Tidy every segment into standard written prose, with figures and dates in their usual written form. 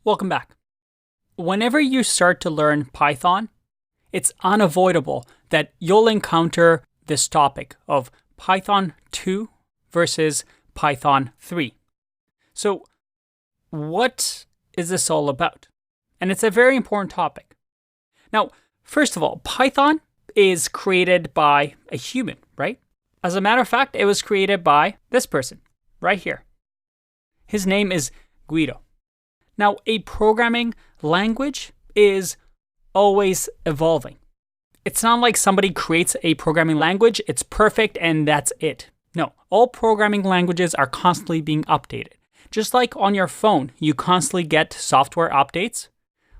Welcome back. Whenever you start to learn Python, it's unavoidable that you'll encounter this topic of Python 2 versus Python 3. So, what is this all about? And it's a very important topic. Now, first of all, Python is created by a human, right? As a matter of fact, it was created by this person right here. His name is Guido. Now, a programming language is always evolving. It's not like somebody creates a programming language, it's perfect, and that's it. No, all programming languages are constantly being updated. Just like on your phone, you constantly get software updates.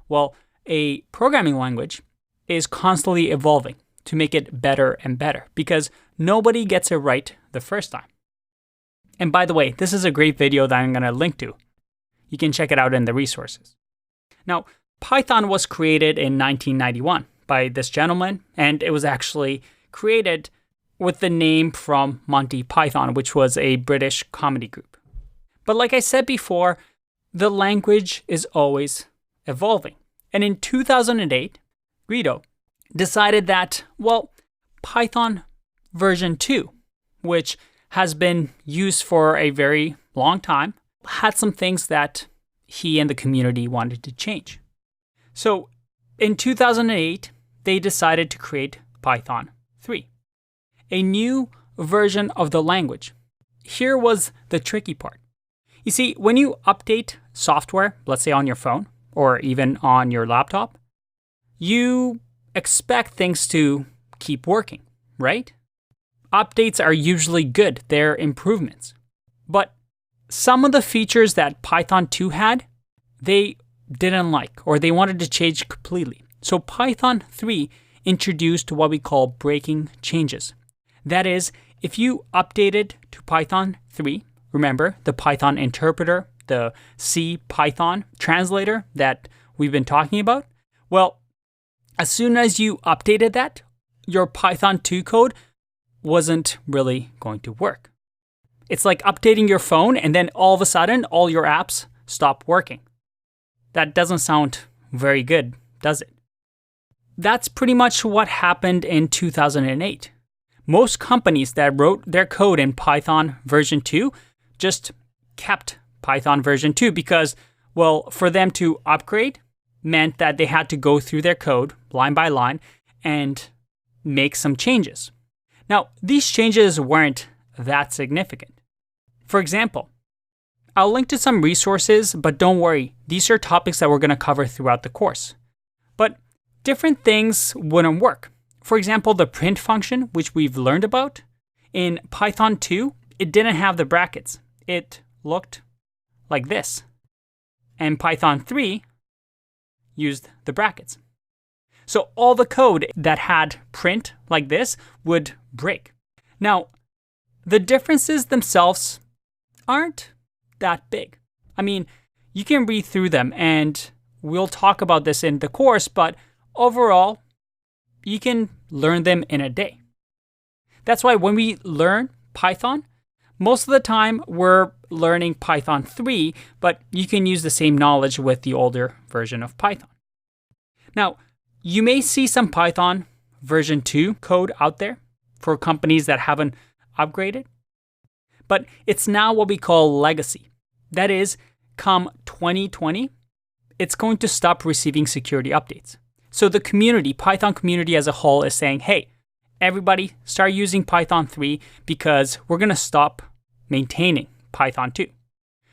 Well, a programming language is constantly evolving to make it better and better because nobody gets it right the first time. And by the way, this is a great video that I'm going to link to. You can check it out in the resources. Now, Python was created in 1991 by this gentleman, and it was actually created with the name from Monty Python, which was a British comedy group. But like I said before, the language is always evolving. And in 2008, Guido decided that, Python version 2, which has been used for a very long time, had some things that he and the community wanted to change. So in 2008, they decided to create Python 3, a new version of the language. Here was the tricky part. You see, when you update software, let's say on your phone or even on your laptop, you expect things to keep working, right? Updates are usually good, they're improvements. But some of the features that Python 2 had, they didn't like, or they wanted to change completely. So Python 3 introduced what we call breaking changes. That is, if you updated to Python 3, remember the Python interpreter, the C Python translator that we've been talking about? Well, as soon as you updated that, your Python 2 code wasn't really going to work. It's like updating your phone and then all of a sudden all your apps stop working. That doesn't sound very good, does it? That's pretty much what happened in 2008. Most companies that wrote their code in Python version 2 just kept Python version 2 because, for them to upgrade meant that they had to go through their code line by line and make some changes. Now, these changes weren't that significant. For example, I'll link to some resources, but don't worry, these are topics that we're going to cover throughout the course. But different things wouldn't work. For example, the print function, which we've learned about, in Python 2, it didn't have the brackets. It looked like this. And Python 3 used the brackets. So all the code that had print like this would break. Now, the differences themselves aren't that big. I mean, you can read through them and we'll talk about this in the course, but overall, you can learn them in a day. That's why when we learn Python, most of the time we're learning Python 3, but you can use the same knowledge with the older version of Python. Now, you may see some Python version 2 code out there for companies that haven't upgraded, but it's now what we call legacy. That is, come 2020, it's going to stop receiving security updates. So the community, Python community as a whole, is saying, hey, everybody start using Python 3 because we're going to stop maintaining Python 2.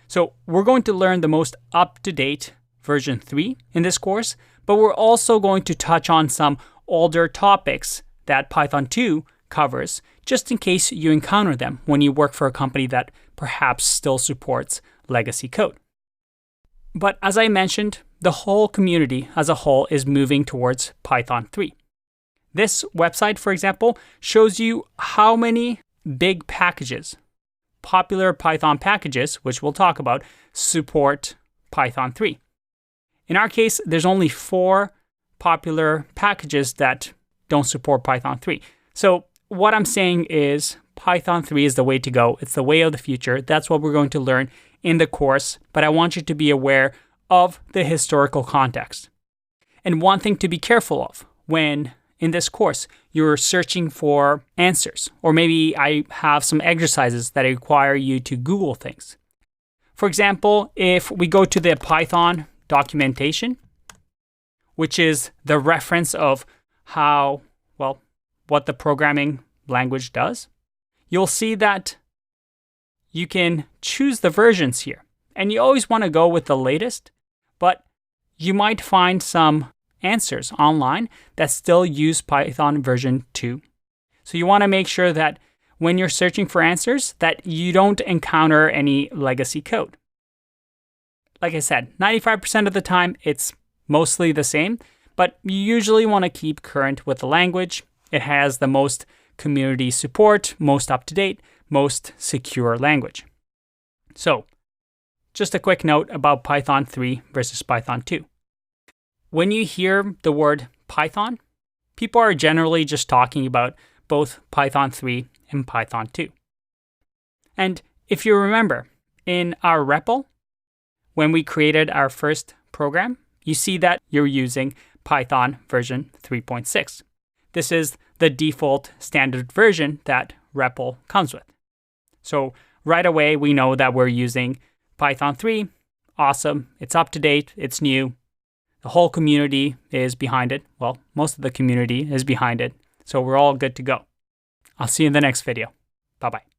So we're going to learn the most up-to-date version 3 in this course, but we're also going to touch on some older topics that Python 2 covers, just in case you encounter them when you work for a company that perhaps still supports legacy code. But as I mentioned, the whole community as a whole is moving towards Python 3. This website, for example, shows you how many big packages, popular Python packages, which we'll talk about, support Python 3. In our case, there's only 4 popular packages that don't support Python 3. So what I'm saying is Python 3 is the way to go. It's the way of the future. That's what we're going to learn in the course. But I want you to be aware of the historical context. And one thing to be careful of when in this course you're searching for answers, or maybe I have some exercises that require you to Google things. For example, if we go to the Python documentation, which is the reference of what the programming language does, you'll see that you can choose the versions here. And you always want to go with the latest, but you might find some answers online that still use Python version 2. So you want to make sure that when you're searching for answers that you don't encounter any legacy code. Like I said, 95% of the time it's mostly the same, but you usually want to keep current with the language. It has the most community support, most up-to-date, most secure language. So, just a quick note about Python 3 versus Python 2. When you hear the word Python, people are generally just talking about both Python 3 and Python 2. And if you remember, in our REPL, when we created our first program, you see that you're using Python version 3.6. This is the default standard version that REPL comes with. So right away, we know that we're using Python 3. Awesome. It's up to date. It's new. The whole community is behind it. Well, most of the community is behind it. So we're all good to go. I'll see you in the next video. Bye-bye.